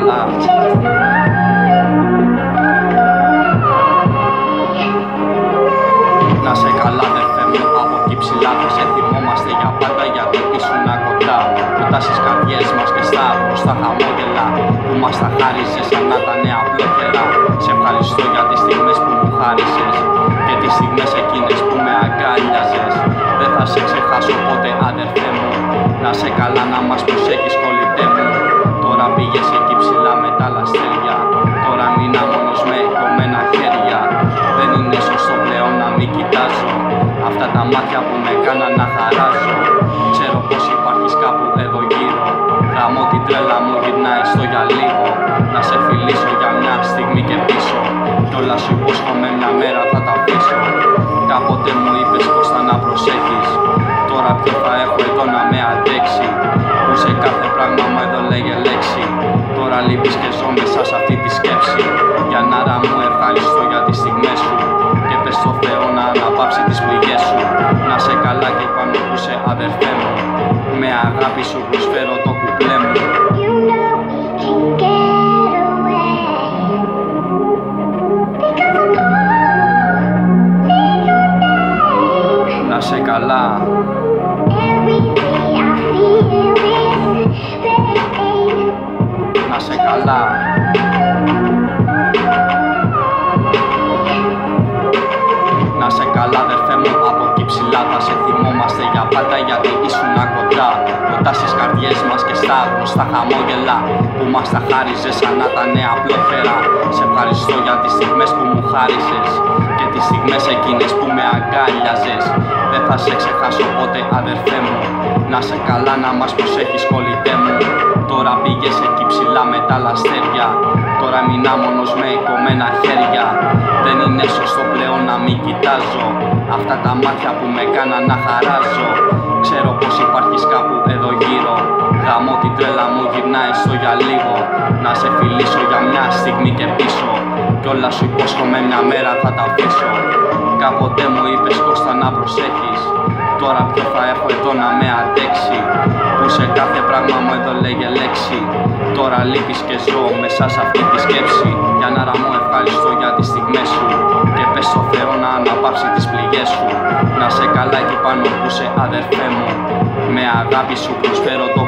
καλά. Να σε καλά αδερφέ μου, από εκεί ψηλά θα σε θυμόμαστε για πάντα, γιατί ήσουν κοντά. Κοντάσεις καρδιές μας και στα μπροστά χαμόγελα που μας τα χάριζες σαν να ήταν απλόχερα. Σε ευχαριστώ για τις στιγμές που μου χάρισες και τις στιγμές εκείνες που με αγκάλιαζες. Δεν θα σε ξεχάσω ποτέ αδερφέ μου. Να σε καλά, να μας προσέχεις κολλητέ μου. Τώρα πήγες εκεί ψηλά με τα λαστέρια. Τώρα μείνα μόνος με κομμένα χέρια. Δεν είναι σωστό πλέον να μην κοιτάζω αυτά τα μάτια που με κάναν να χαράζω. Ξέρω πως υπάρχεις κάπου εδώ γύρω. Γαμώ την τρέλα μου, γυρνάει στο για λίγο. Να σε φιλήσω για μια στιγμή και πίσω. Κι όλα σου υπόσχομαι μια μέρα θα τα αφήσω. Κάποτε μου είπες πως θα να προσέχεις. Τώρα ποιο θα έχω εδώ να με αντέξει, που σε κάθε πράγμα μου εδώ λέγε λέξη. Τώρα λείπεις και ζω μέσα σε αυτή τη σκέψη. Για να μου ευχαριστώ για τις στιγμές σου και πες στο Θεό να αναπαύσει τις πληγές σου. Να σε καλά και πάνω που σε αδερφέ μου. Με αγάπη σου προσφέρω το κουπλέ μου. Να σε καλά. Να σε καλά. Να σε καλά αδερφέ μου, από εκεί ψηλά θα σε θυμόμαστε για πάντα, γιατί ήσουν κοντά. Κοντά στις καρδιές μας και στα γνωστά χαμόγελα που μας τα χάριζες σαν να ήταν απλόχερα. Σε ευχαριστώ για τις στιγμές που μου χάρισες και τις στιγμές εκείνες που με αγκάλιαζες. Δεν θα σε ξεχάσω ποτέ αδερφέ μου. Να σε καλά, να μας προσέχεις κολλητέ μου. Τώρα πήγες εκεί ψηλά με τα λαστέρια. Τώρα μείνα μόνος με κομμένα χέρια. Δεν είναι σωστό πλέον να μην κοιτάζω αυτά τα μάτια που με κάναν να χαράζω. Ξέρω πως υπάρχεις κάπου εδώ γύρω. Γαμώ την τρέλα μου, γυρνάει στο για λίγο. Να σε φιλήσω για μια στιγμή και πίσω. Κι όλα σου υπόσχομαι μια μέρα θα τα αφήσω. Κάποτε μου είπες Κώστα να προσέχεις. Τώρα ποιο θα έχω εδώ να με αντέξει, που σε κάθε πράγμα μου εδώ λέγε λέξη. Τώρα λείπεις και ζω μέσα σε αυτή τη σκέψη. Για να μου ευχαριστώ για τις στιγμές σου και πες στο Θεό να αναπαύσει τις πληγές σου. Να σε καλά εκεί πάνω που σε αδερφέ μου. Με αγάπη σου προσφέρω το